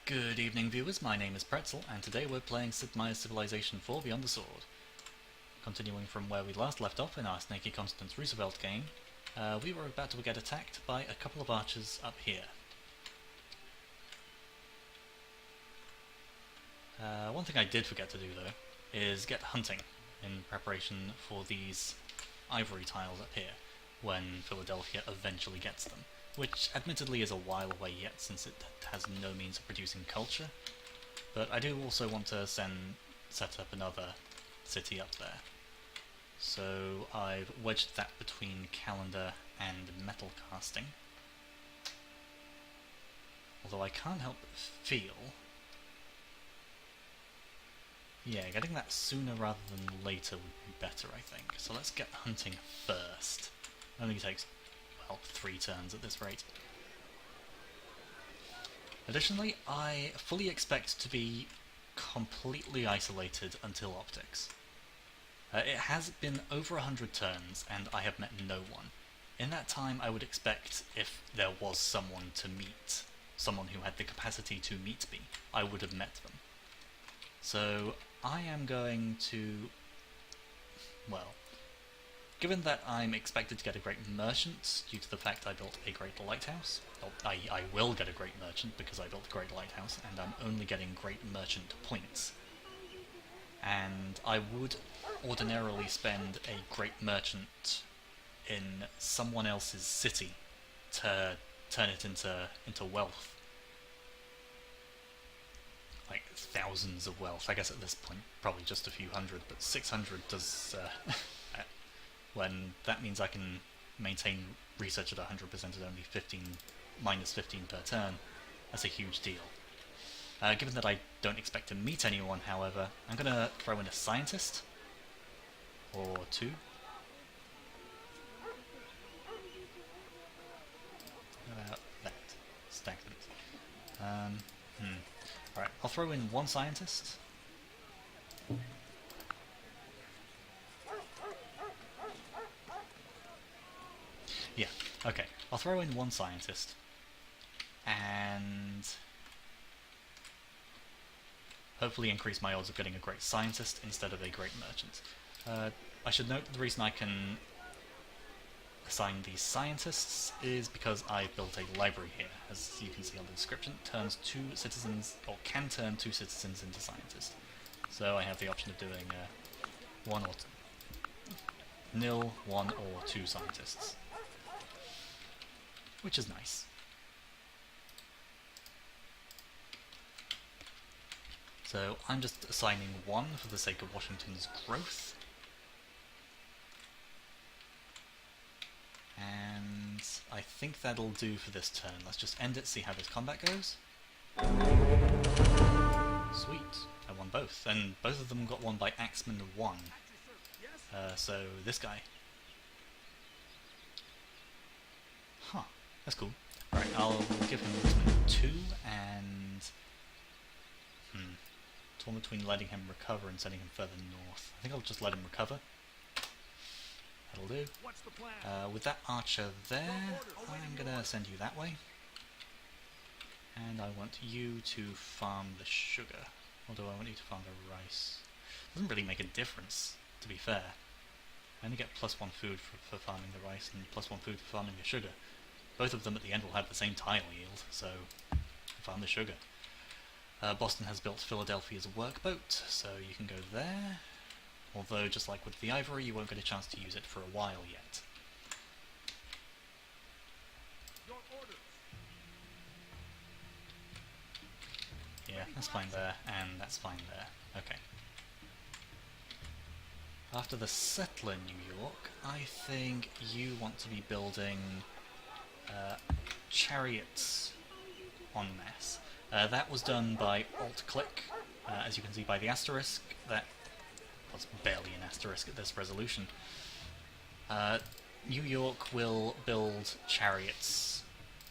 Good evening viewers, my name is Pretzle, and today we're playing Sid Meier's Civilization 4 Beyond the Sword. Continuing from where we last left off in our Snaky Constance Roosevelt game, we were about to get attacked by a couple of archers up here. One thing I did forget to do though, is get hunting in preparation for these ivory tiles up here, when Philadelphia eventually gets them. Which admittedly is a while away yet, since it has no means of producing culture, but I do also want to set up another city up there. So I've wedged that between calendar and metal casting. Although I can't help but feel... yeah, getting that sooner rather than later would be better, I think. So let's get hunting first. It only takes, well, 3 turns at this rate. Additionally, I fully expect to be completely isolated until optics. It has been over 100 turns, and I have met no one. In that time, I would expect if there was someone to meet, someone who had the capacity to meet me, I would have met them. So, I am going to... well... given that I'm expected to get a great merchant due to the fact I built a great lighthouse, well, I will get a great merchant because I built a great lighthouse, and I'm only getting great merchant points. And I would ordinarily spend a great merchant in someone else's city to turn it into wealth. Like thousands of wealth. I guess at this point probably just a few hundred, but 600 does... when that means I can maintain research at 100% at only minus 15 per turn, that's a huge deal. Given that I don't expect to meet anyone, however, I'm going to throw in a scientist, or 2. How about that? Stagnant. Alright, I'll throw in 1 scientist. Yeah, okay. I'll throw in 1 scientist, and hopefully increase my odds of getting a great scientist instead of a great merchant. I should note the reason I can assign these scientists is because I built a library here. As you can see on the description, turns 2 citizens, or can turn 2 citizens into scientists. So I have the option of doing 1 or 0, 1 or 2 scientists. Which is nice. So I'm just assigning 1 for the sake of Washington's growth. And I think that'll do for this turn. Let's just end it, see how this combat goes. Sweet, I won both. And both of them got won by Axeman 1. So this guy. Huh. That's cool. Alright, I'll give him 2 and... torn between letting him recover and sending him further north. I think I'll just let him recover. That'll do. With that archer there, I'm gonna send you that way. And I want you to farm the sugar. Although I want you to farm the rice. Doesn't really make a difference, to be fair. I only get +1 food for farming the rice and +1 food for farming the sugar. Both of them at the end will have the same tile yield, so farm the sugar. Boston has built Philadelphia as a workboat, so you can go there. Although, just like with the ivory, you won't get a chance to use it for a while yet. Yeah, that's fine there, and that's fine there. Okay. After the settler New York, I think you want to be building chariots en masse. That was done by alt-click, as you can see by the asterisk. That was barely an asterisk at this resolution. New York will build chariots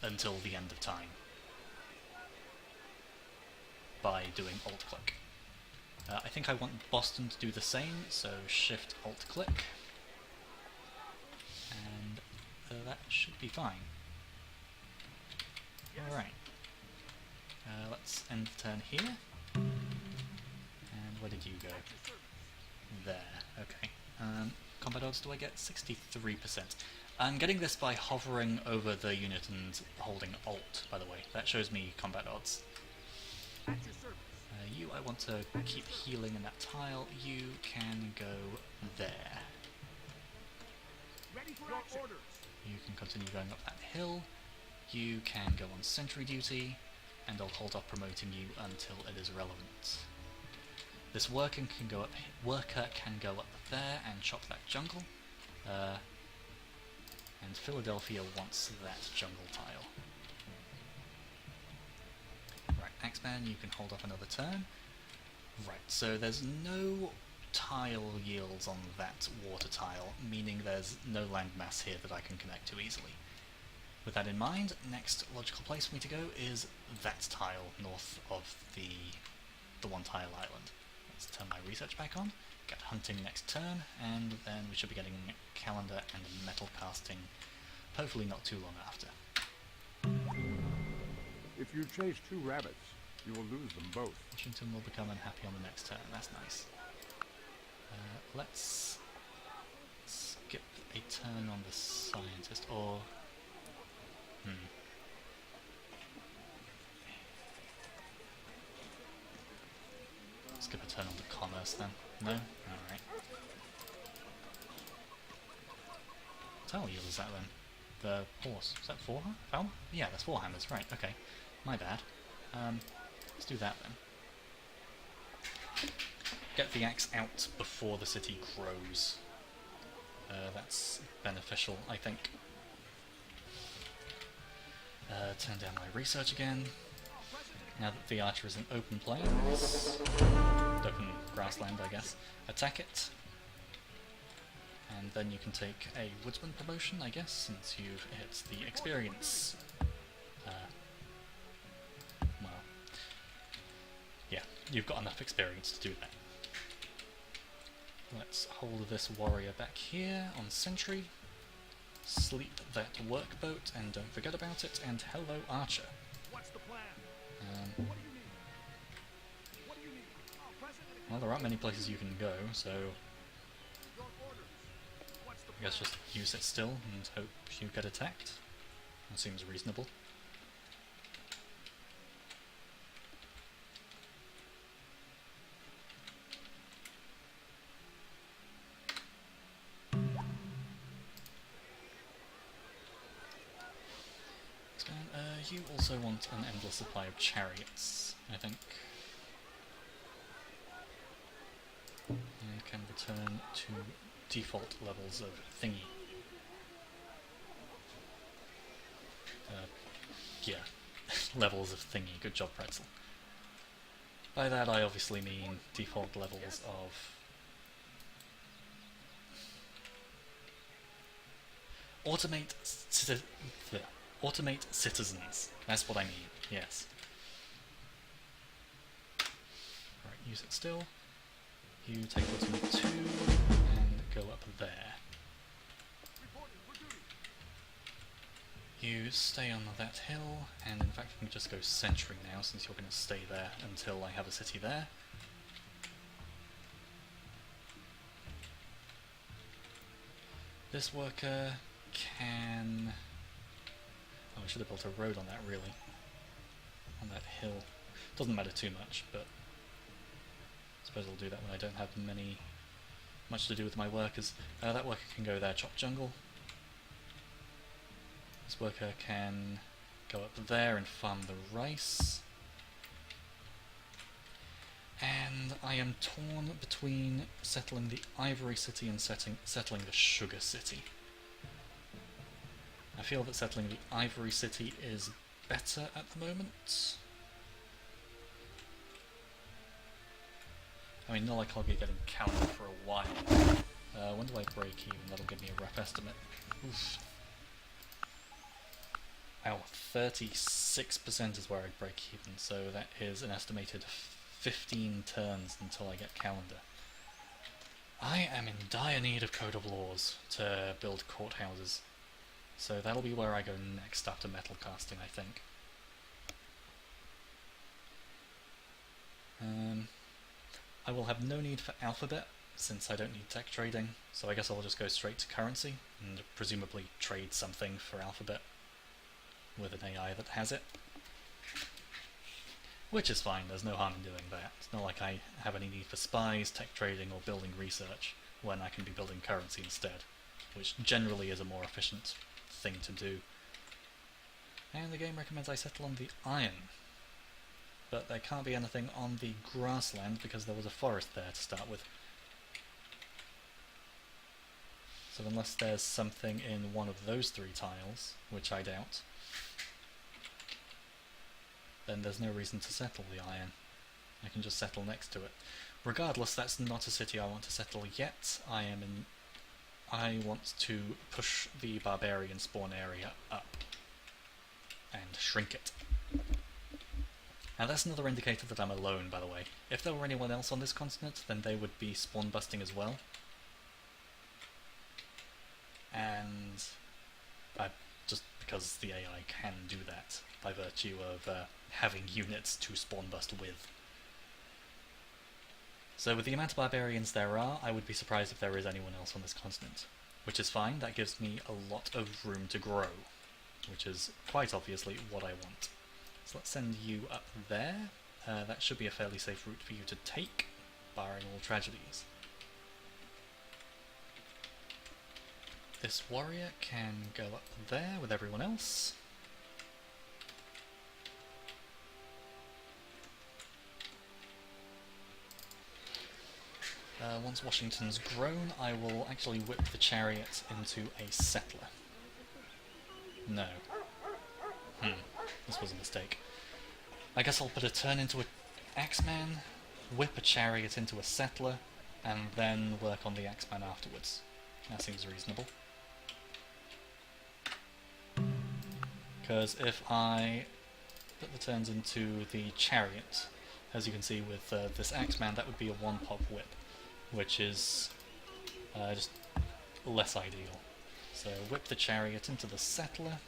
until the end of time by doing alt-click. I think I want Boston to do the same, so shift alt-click, and that should be fine. Alright. Let's end the turn here. And where did you go? There, okay. Combat odds, do I get 63%? I'm getting this by hovering over the unit and holding Alt, by the way. That shows me combat odds. You, I want to keep healing in that tile. You can go there. You can continue going up that hill. You can go on sentry duty, and I'll hold off promoting you until it is relevant. This worker can go up there and chop that jungle. And Philadelphia wants that jungle tile. Right, Axeman, you can hold off another turn. Right, so there's no tile yields on that water tile, meaning there's no landmass here that I can connect to easily. With that in mind, next logical place for me to go is that tile north of the one tile island. Let's turn my research back on, get hunting next turn, and then we should be getting calendar and metal casting, hopefully not too long after. If you chase 2 rabbits, you will lose them both. Washington will become unhappy on the next turn, that's nice. Let's skip a turn on the scientist, or... Skip a turn on the commerce then. No? Alright. What tile yield is that then? The horse. Is that 4 hammer? Yeah, that's 4 hammers, right, okay. My bad. Let's do that then. Get the axe out before the city grows. That's beneficial, I think. Turn down my research again. Now that the archer is in open plains, open grassland I guess, attack it. And then you can take a woodsman promotion, I guess, since you've hit the experience. Well, yeah, you've got enough experience to do that. Let's hold this warrior back here on sentry. Sleep that workboat and don't forget about it, and hello archer. What's the plan? Well, there aren't many places you can go, so I guess just use it still and hope you get attacked. That seems reasonable. You also want an endless supply of chariots, I think. And can return to default levels of thingy. Yeah, levels of thingy. Good job, Pretzle. By that I obviously mean default levels of... Automate citizens. That's what I mean, yes. Right, use it still. You take woodsman 2 and go up there. You stay on that hill, and in fact we can just go sentry now since you're going to stay there until I have a city there. This worker can... Oh, I should have built a road on that, really. On that hill. Doesn't matter too much, but I suppose I'll do that when I don't have much to do with my workers. That worker can go there, chop jungle. This worker can go up there and farm the rice. And I am torn between settling the Ivory City and settling the Sugar City. I feel that settling the Ivory City is better at the moment. I mean, not like I'll be getting calendar for a while. When do I break even? That'll give me a rough estimate. Oof. Wow, 36% is where I'd break even, so that is an estimated 15 turns until I get calendar. I am in dire need of Code of Laws to build courthouses. So that'll be where I go next after metal casting, I think. I will have no need for alphabet, since I don't need tech trading, so I guess I'll just go straight to currency, and presumably trade something for alphabet with an AI that has it. Which is fine, there's no harm in doing that. It's not like I have any need for spies, tech trading, or building research, when I can be building currency instead, which generally is a more efficient thing to do. And the game recommends I settle on the iron. But there can't be anything on the grassland because there was a forest there to start with. So unless there's something in one of those 3 tiles, which I doubt, then there's no reason to settle the iron. I can just settle next to it. Regardless, that's not a city I want to settle yet. I want to push the barbarian spawn area up and shrink it. Now that's another indicator that I'm alone, by the way. If there were anyone else on this continent, then they would be spawn busting as well. And just because the AI can do that by virtue of having units to spawn bust with. So with the amount of barbarians there are, I would be surprised if there is anyone else on this continent. Which is fine, that gives me a lot of room to grow, which is quite obviously what I want. So let's send you up there. That should be a fairly safe route for you to take, barring all tragedies. This warrior can go up there with everyone else. Once Washington's grown, I will actually whip the chariot into a settler. No. This was a mistake. I guess I'll put a turn into an axeman, whip a chariot into a settler, and then work on the axeman afterwards. That seems reasonable. Because if I put the turns into the chariot, as you can see with this axeman, that would be a 1-pop whip, which is just less ideal. So whip the chariot into the settler.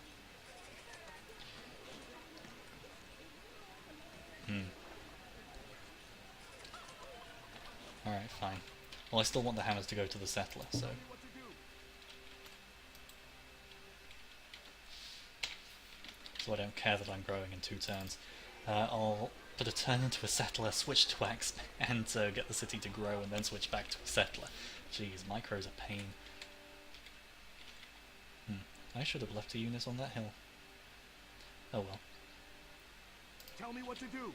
Alright, fine. Well, I still want the hammers to go to the settler, so... So I don't care that I'm growing in 2 turns. I'll put a turn into a settler, switch to axeman, and get the city to grow, and then switch back to a settler. Jeez, micro's a pain. I should have left a unit on that hill. Oh well. Tell me what to do.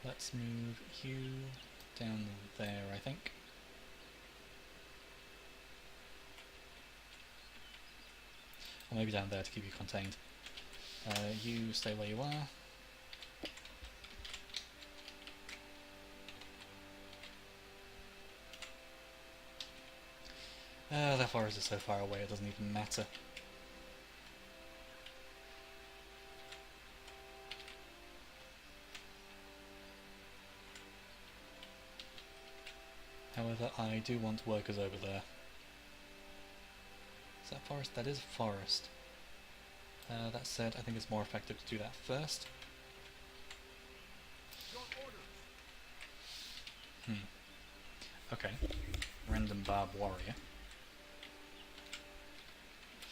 Let's move you down there, I think. Or maybe down there to keep you contained. You stay where you are. That forest is so far away it doesn't even matter. However, I do want workers over there. Is that forest? That is a forest. That said, I think it's more effective to do that first. Okay. Random barb warrior.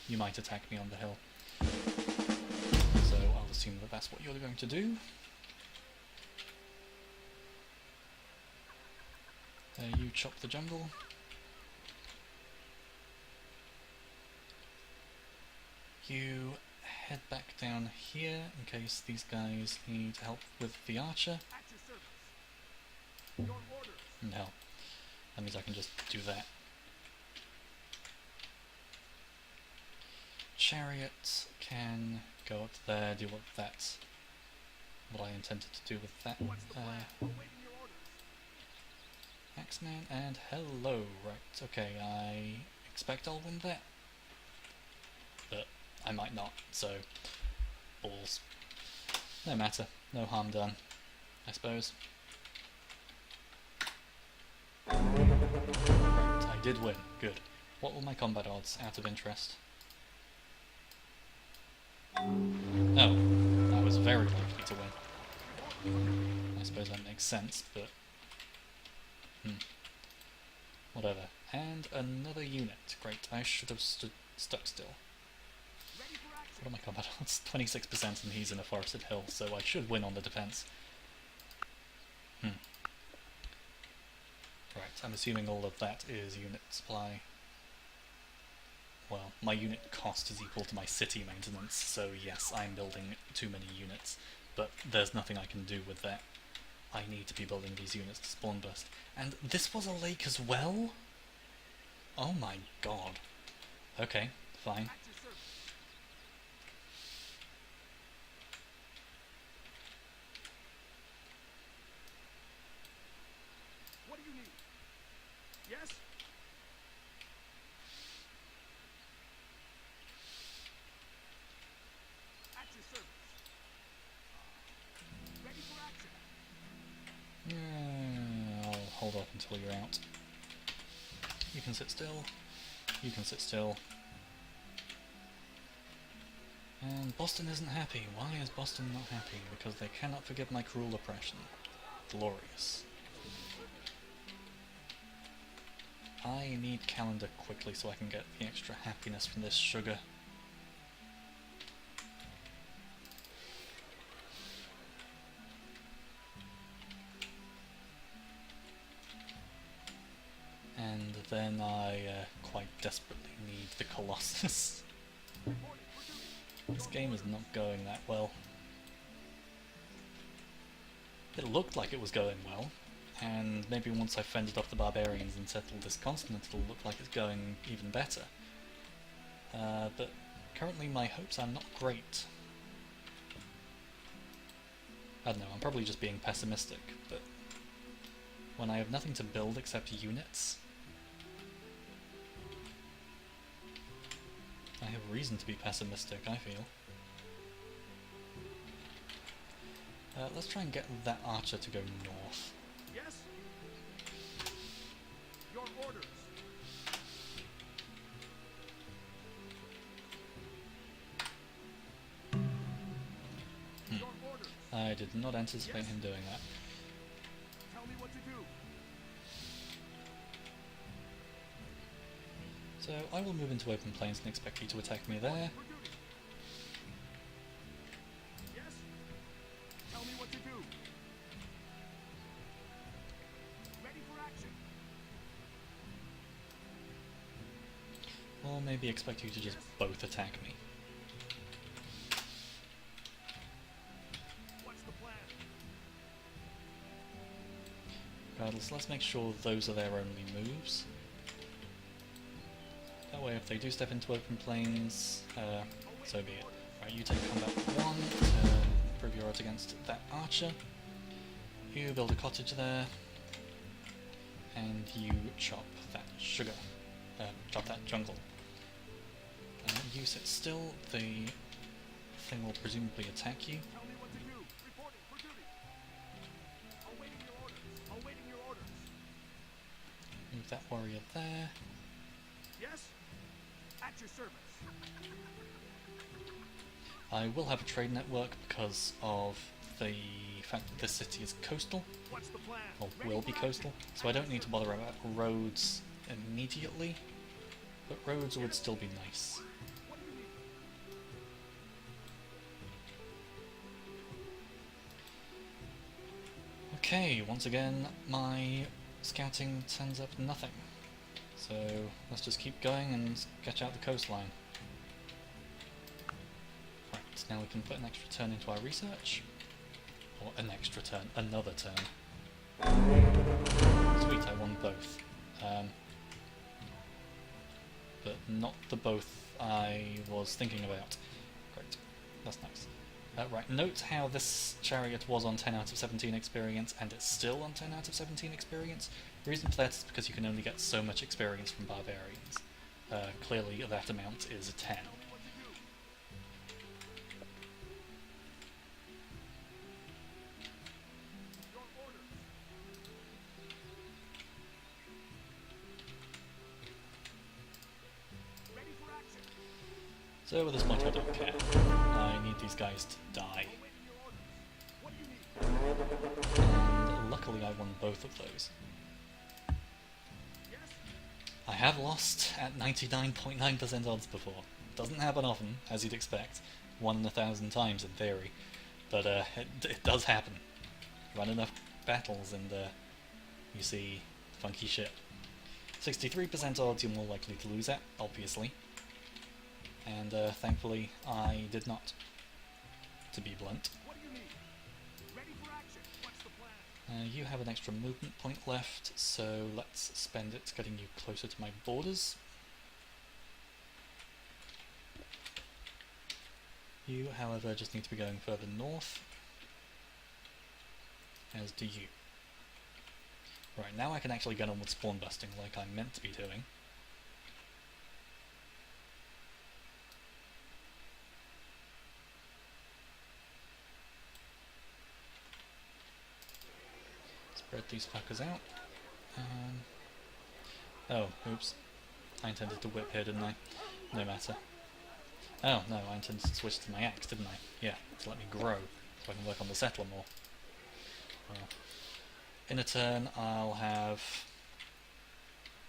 You might attack me on the hill. So I'll assume that that's what you're going to do. You chop the jungle. You head back down here in case these guys need help with the archer. And hell, that means I can just do that. Chariot can go up there, do what I intended to do with that. Axeman, and hello, right, okay, I expect I'll win that. But I might not, so balls. No matter, no harm done, I suppose. Right, I did win, good. What were my combat odds, out of interest? Oh, I was very likely to win. I suppose that makes sense, but Whatever. And another unit. Great, I should have stuck still. What am I combat on? It's 26% and he's in a forested hill, so I should win on the defense. Right, I'm assuming all of that is unit supply. Well, my unit cost is equal to my city maintenance, so yes, I'm building too many units, but there's nothing I can do with that. I need to be building these units to spawn burst. And this was a lake as well? Oh my god. Okay, fine. What do you need? Yes? At your service. Ready for action. I'll hold off until you're out. You can sit still. You can sit still. And Boston isn't happy. Why is Boston not happy? Because they cannot forgive my cruel oppression. Glorious. I need calendar quickly so I can get the extra happiness from this sugar. And then I quite desperately need the Colossus. This game is not going that well. It looked like it was going well, and maybe once I've fended off the barbarians and settled this continent it'll look like it's going even better. But currently my hopes are not great. I don't know, I'm probably just being pessimistic, but when I have nothing to build except units, I have reason to be pessimistic, I feel. Let's try and get that archer to go north. Yes? Your orders. Your orders. I did not anticipate him doing that. Tell me what to do. So I will move into open plains and expect you to attack me there. For duty. Yes? Tell me what to do. Ready for action. Or maybe expect you to just both attack me. What's the plan? Regardless, let's make sure those are their only moves. That way if they do step into open plains, so be it. Right, you take combat 1 to improve your odds against that archer. You build a cottage there, and you chop that sugar. Chop that jungle. You sit still, the thing will presumably attack you. Tell me what to do. Reporting for duty. Awaiting your orders. Awaiting your orders. Move that warrior there. Yes? At your service. I will have a trade network because of the fact that this city is coastal, What's the plan? or Ready will for be action. coastal, so I don't need to bother about roads immediately, but roads would still be nice. What do you need? Okay, once again, my scouting turns up nothing. So let's just keep going and sketch out the coastline. Right, now we can put an extra turn into our research. Or an extra turn, another turn. Sweet, I won both. But not the both I was thinking about. Great, that's nice. Right, note how this chariot was on 10 out of 17 experience, and it's still on 10 out of 17 experience. The reason for that is because you can only get so much experience from barbarians. Clearly that amount is a 10. Your orders. Ready for action. So at this point I don't care. I need these guys to die. Awaiting your orders. What do you need? And luckily I won both of those. I have lost at 99.9% odds before. Doesn't happen often, as you'd expect. 1 in 1,000 times in theory. But it does happen. Run enough battles and you see funky shit. 63% odds you're more likely to lose at, obviously. And thankfully I did not, to be blunt. What do you need? Ready for action. What's the plan? You have an extra movement point left, so let's spend it getting you closer to my borders. You, however, just need to be going further north, as do you. Right, now I can actually get on with spawn busting like I'm meant to be doing. Spread these fuckers out. Oh, oops. I intended to whip here, didn't I? No matter. Oh, no, I intended to switch to my axe, didn't I? Yeah, to let me grow, so I can work on the settler more. Well, in a turn, I'll have,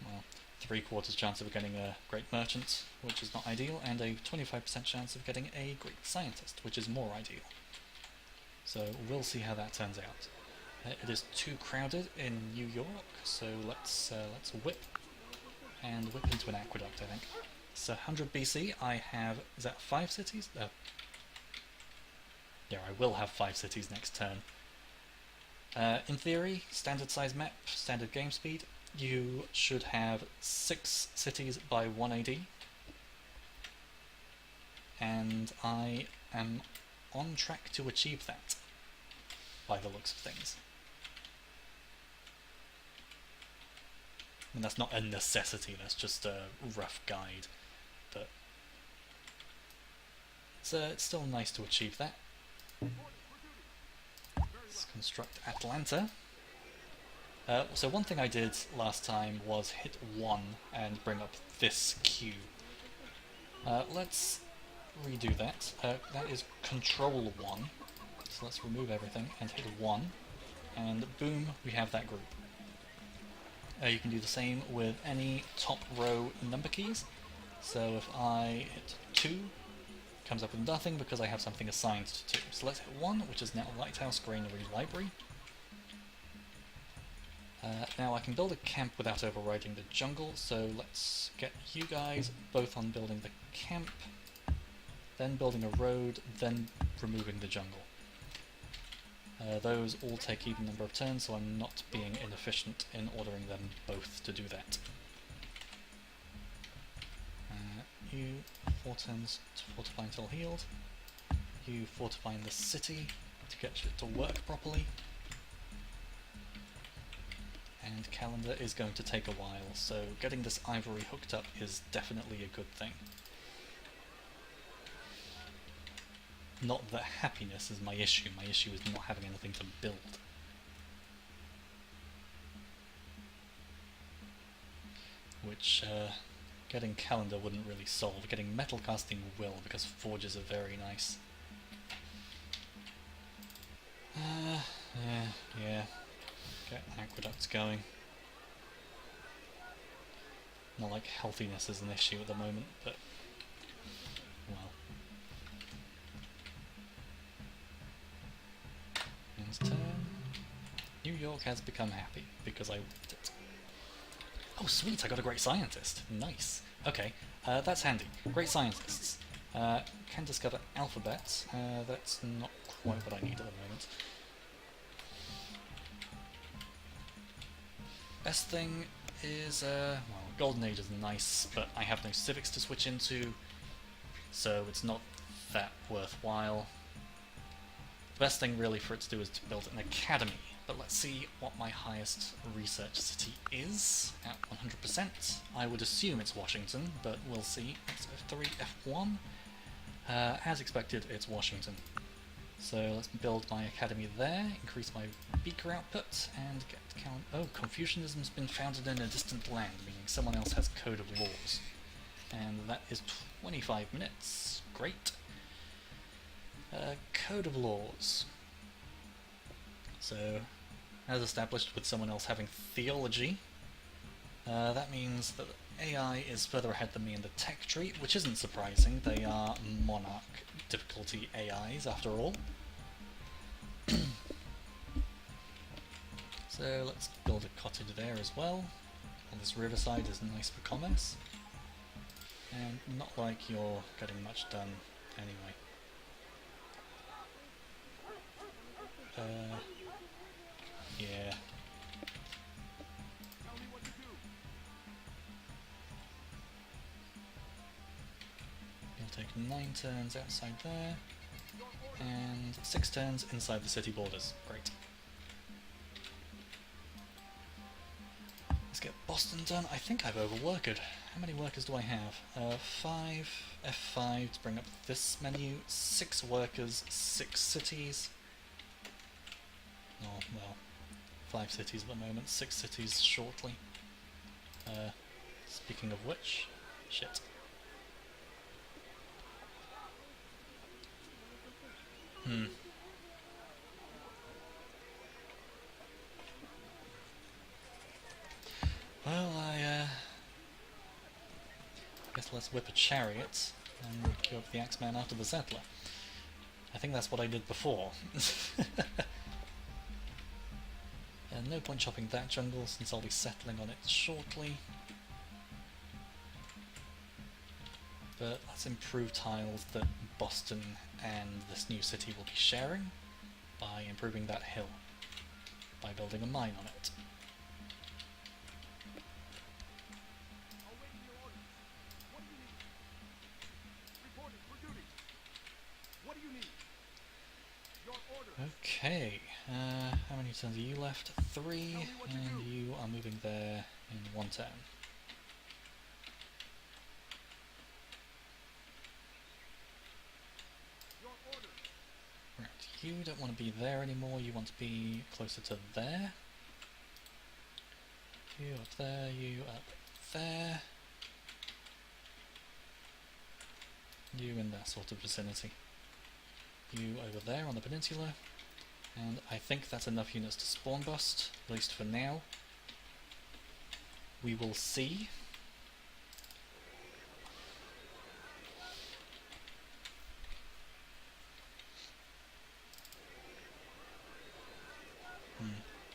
well, 3/4 chance of getting a great merchant, which is not ideal, and a 25% chance of getting a great scientist, which is more ideal. So we'll see how that turns out. It is too crowded in New York, so let's whip and whip into an aqueduct, I think. So 100 BC, I have, is that 5 cities? Yeah, I will have 5 cities next turn. In theory, standard size map, standard game speed, you should have 6 cities by 1 AD. And I am on track to achieve that, by the looks of things. I mean, that's not a necessity, that's just a rough guide, but it's still nice to achieve that. Let's construct Atlanta. So one thing I did last time was hit 1 and bring up this queue. Let's redo that. That is Control 1, so let's remove everything and hit 1, and boom, we have that group. You can do the same with any top row number keys. So if I hit 2, it comes up with nothing because I have something assigned to 2. So let's hit 1, which is now Lighthouse, Granary, Library. Now I can build a camp without overriding the jungle, so let's get you guys both on building the camp, then building a road, then removing the jungle. Those all take even number of turns, so I'm not being inefficient in ordering them both to do that. You 4 turns to fortify until healed. You fortifying the city to get it to work properly. And calendar is going to take a while, so getting this ivory hooked up is definitely a good thing. Not that happiness is my issue is not having anything to build. Which, getting calendar wouldn't really solve. Getting metal casting will, because forges are very nice. Yeah. Get aqueducts going. Not like healthiness is an issue at the moment, but, well. Turn. New York has become happy because I whipped it. Oh sweet, I got a great scientist. Nice. Okay, that's handy. Great scientists. Can discover alphabets. That's not quite what I need at the moment. Best thing is, well, Golden Age is nice, but I have no civics to switch into, so it's not that worthwhile. The best thing really for it to do is to build an academy, but let's see what my highest research city is at 100%. I would assume it's Washington, but we'll see. It's F3, F1. As expected, it's Washington. So let's build my academy there, increase my beaker output, and get count. Oh, Confucianism's been founded in a distant land, meaning someone else has code of laws. And that is 25 minutes. Great. Code of laws. So, as established with someone else having theology, that means that AI is further ahead than me in the tech tree, which isn't surprising. They are Monarch difficulty AIs, after all. So let's build a cottage there as well. Well, this riverside is nice for commerce. And not like you're getting much done anyway. Yeah. Tell me what to do. You'll take 9 turns outside there, Your orders. and 6 turns inside the city borders. Great. Let's get Boston done. I think I've overworked. How many workers do I have? 5, F5 to bring up this menu, 6 workers, 6 cities. Oh, well, 5 cities at the moment, 6 cities shortly. Speaking of which, shit. Well, I guess let's whip a chariot and queue up the Axeman after the Settler. I think that's what I did before. No point chopping that jungle since I'll be settling on it shortly. But let's improve tiles that Boston and this new city will be sharing by improving that hill, by building a mine on it. Awaiting your orders. What do you need? Reporting for duty. What do you need? Your orders. Okay, how many turns are you left? 3, and you are moving there in 1 turn. Your orders. Right, you don't want to be there anymore, you want to be closer to there. You up there, you up there. You in that sort of vicinity. You over there on the peninsula. And I think that's enough units to spawn bust, at least for now. We will see.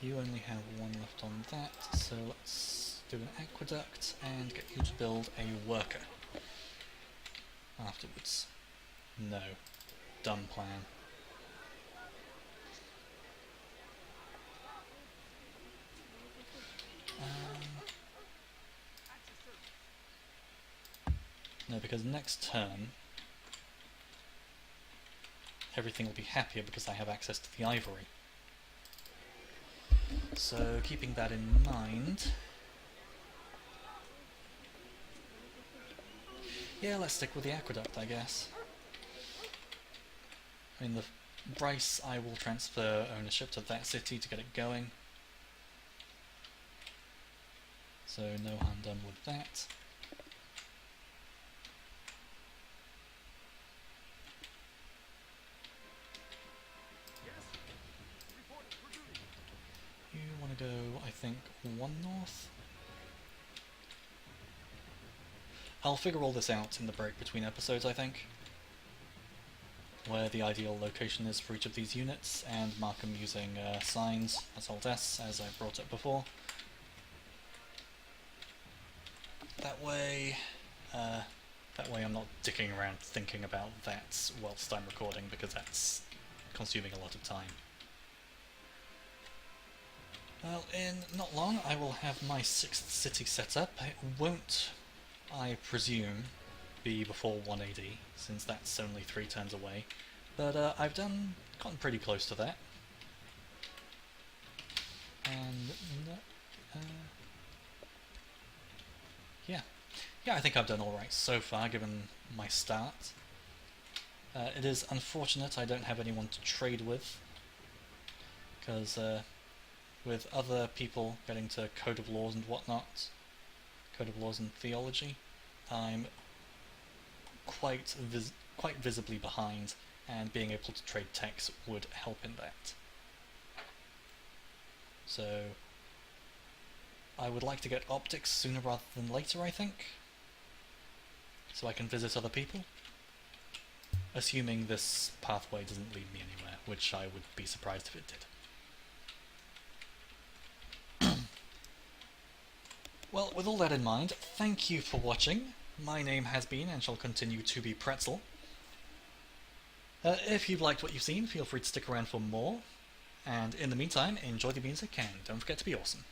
You only have 1 left on that, so let's do an aqueduct and get you to build a worker afterwards. No. Dumb plan. No, because next turn everything will be happier because I have access to the ivory. So, keeping that in mind... yeah, let's stick with the aqueduct, I guess. I mean, the Bryce, I will transfer ownership to that city to get it going. So, no harm done with that. Yes. Reporting for duty. You want to go, I think, 1 north? I'll figure all this out in the break between episodes, I think. Where the ideal location is for each of these units, and mark them using signs, as Alt-S, as I brought up before. That way I'm not dicking around thinking about that whilst I'm recording, because that's consuming a lot of time. Well, in not long I will have my 6th city set up. It won't, I presume, be before 1 AD, since that's only 3 turns away. But I've gotten pretty close to that. And yeah, I think I've done alright so far, given my start. It is unfortunate I don't have anyone to trade with, because with other people getting to Code of Laws and whatnot, Code of Laws and Theology, I'm quite visibly behind, and being able to trade techs would help in that. So I would like to get optics sooner rather than later, I think, so I can visit other people. Assuming this pathway doesn't lead me anywhere, which I would be surprised if it did. Well, with all that in mind, thank you for watching. My name has been, and shall continue to be, Pretzle. If you've liked what you've seen, feel free to stick around for more. And in the meantime, enjoy the music and don't forget to be awesome.